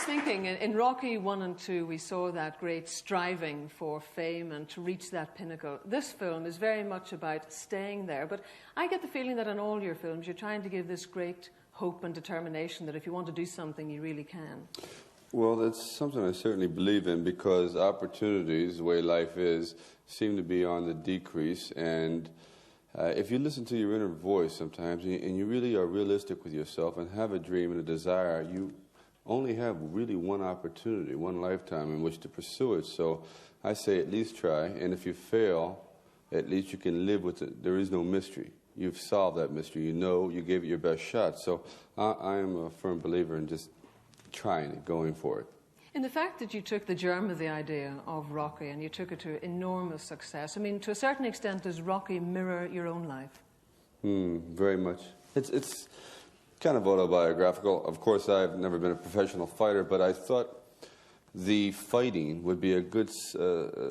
thinking, in Rocky 1 and 2, we saw that great striving for fame and to reach that pinnacle. This film is very much about staying there, but I get the feeling that in all your films, you're trying to give this great hope and determination that if you want to do something, you really can. Well, that's something I certainly believe in, because opportunities, the way life is, seem to be on the decrease. And if you listen to your inner voice sometimes, and you really are realistic with yourself and have a dream and a desire, you only have really one opportunity, one lifetime in which to pursue it. So I say at least try, and if you fail, at least you can live with it. There is no mystery. You've solved that mystery. You know you gave it your best shot. So I am a firm believer in just trying it, going for it. In the fact that you took the germ of the idea of Rocky and you took it to enormous success, I mean, to a certain extent, does Rocky mirror your own life? Very much. It's kind of autobiographical. Of course, I've never been a professional fighter, but I thought the fighting would be a good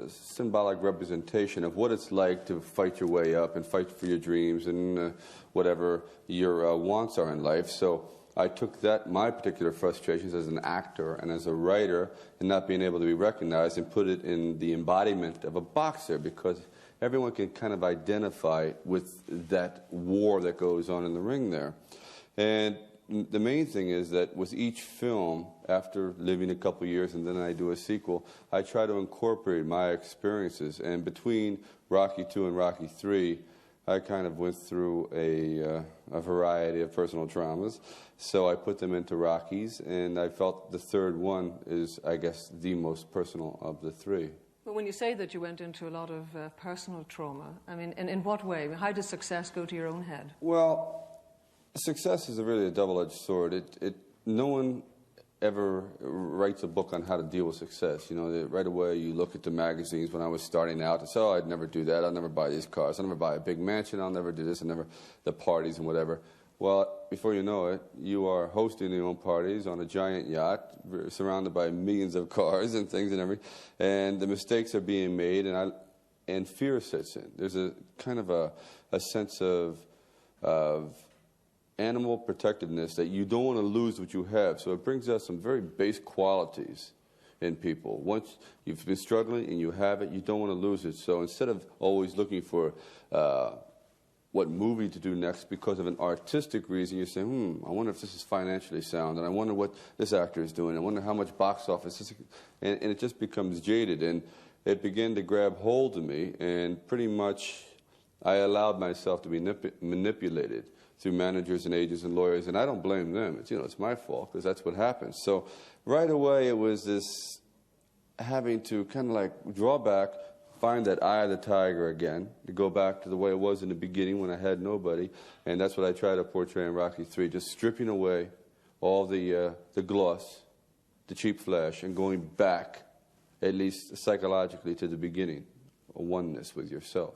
symbolic representation of what it's like to fight your way up and fight for your dreams and whatever your wants are in life. So I took my particular frustrations as an actor and as a writer and not being able to be recognized and put it in the embodiment of a boxer, because everyone can kind of identify with that war that goes on in the ring there. And the main thing is that with each film, after living a couple years and then I do a sequel, I try to incorporate my experiences. And between Rocky 2 and Rocky 3, I kind of went through a variety of personal traumas. So I put them into Rockies, and I felt the third one is, I guess, the most personal of the three. But when you say that you went into a lot of personal trauma, I mean, in what way? How does success go to your own head? Well, success is really a double-edged sword. No one ever writes a book on how to deal with success. You know, right away you look at the magazines when I was starting out and say, oh, I'd never do that, I'll never buy these cars, I'll never buy a big mansion, I'll never do this, I'll never, the parties and whatever. Well, before you know it, you are hosting your own parties on a giant yacht, surrounded by millions of cars and things and everything, and the mistakes are being made, and fear sets in. There's a kind of a sense of animal protectiveness that you don't want to lose what you have. So it brings out some very base qualities in people. Once you've been struggling and you have it, you don't want to lose it. So instead of always looking for what movie to do next because of an artistic reason, you're saying, I wonder if this is financially sound, and I wonder what this actor is doing, I wonder how much box office this is, and it just becomes jaded. And it began to grab hold of me, and pretty much I allowed myself to be manipulated through managers and agents and lawyers, and I don't blame them. It's my fault, because that's what happens. So right away it was this having to kind of like draw back, find that eye of the tiger again, to go back to the way it was in the beginning when I had nobody, and that's what I try to portray in Rocky 3, just stripping away all the gloss, the cheap flash, and going back, at least psychologically, to the beginning, a oneness with yourself.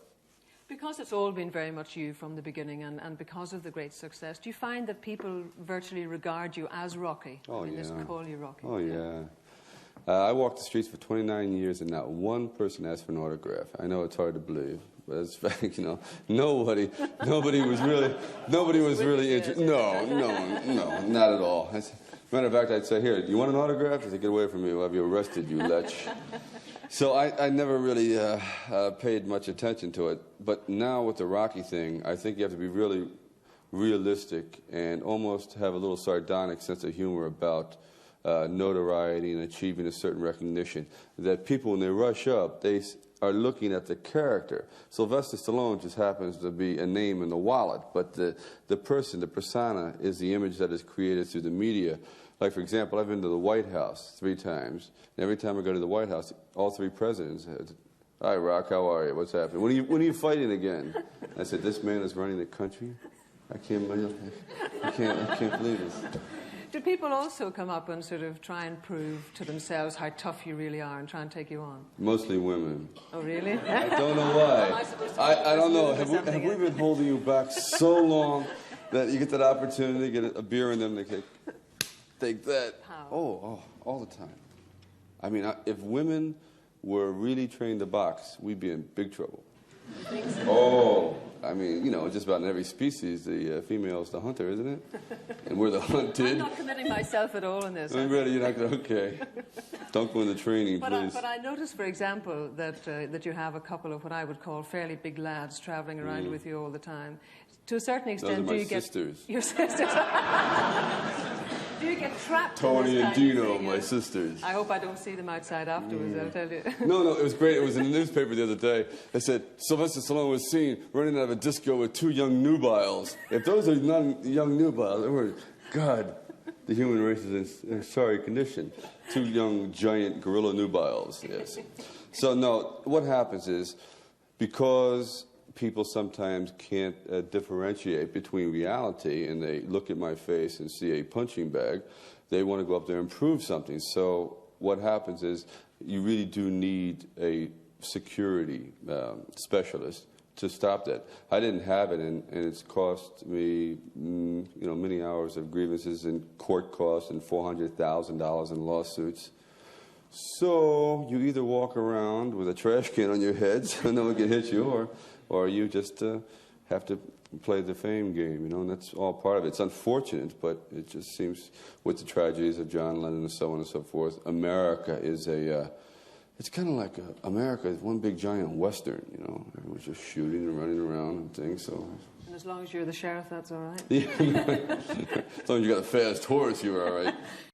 Because it's all been very much you from the beginning, and because of the great success, do you find that people virtually regard you as Rocky? Oh, yeah. They just call you Rocky. Oh, yeah. I walked the streets for 29 years, and not one person asked for an autograph. I know it's hard to believe, but it's fact, nobody was really interested. No, not at all. Matter of fact, I'd say, here, do you want an autograph? I'd say, get away from me, we'll have you arrested, you lech. So I never really paid much attention to it. But now with the Rocky thing, I think you have to be really realistic and almost have a little sardonic sense of humor about notoriety and achieving a certain recognition. That people, when they rush up, they are looking at the character. Sylvester Stallone just happens to be a name in the wallet, but the person, the persona, is the image that is created through the media. Like, for example, I've been to the White House 3 times, and every time I go to the White House, all 3 presidents said, hi, Rock, how are you? What's happening? When are you fighting again? I said, this man is running the country? I can't believe this. Do people also come up and sort of try and prove to themselves how tough you really are and try and take you on? Mostly women. Oh, really? I don't know why. I don't know. Have we been holding you back so long that you get that opportunity, get a beer in them, they take that? How? Oh, all the time. I mean, if women were really trained to box, we'd be in big trouble. Oh, I mean, you know, just about in every species, the female is the hunter, isn't it? And we're the hunted. I'm not committing myself at all in this. I'm ready. You're not going to, okay. Don't go into training, please. But I noticed, for example, that you have a couple of what I would call fairly big lads traveling around with you all the time. To a certain extent, Those are my do you sisters. Your sisters. Do you get trapped Tony in this and kind of Dino, thing? my sisters. I hope I don't see them outside afterwards, I'll tell you. No, it was great. It was in the newspaper the other day. They said, Sylvester Stallone was seen running out of a disco with two young nubiles. If those are young nubiles, God, the human race is in a sorry condition. Two young, giant gorilla nubiles, yes. So, no, what happens is, because people sometimes can't differentiate between reality, and they look at my face and see a punching bag, they want to go up there and prove something. So what happens is you really do need a security specialist to stop that. I didn't have it, and it's cost me many hours of grievances and court costs and $400,000 in lawsuits. So you either walk around with a trash can on your head so no one can hit you, or you just have to play the fame game, you know, and that's all part of it. It's unfortunate, but it just seems with the tragedies of John Lennon and so on and so forth, America is it's kind of like America is one big giant Western, you know. Everyone's just shooting and running around and things, so. And as long as you're the sheriff, that's all right. Yeah. As long as you got a fast horse, you're all right.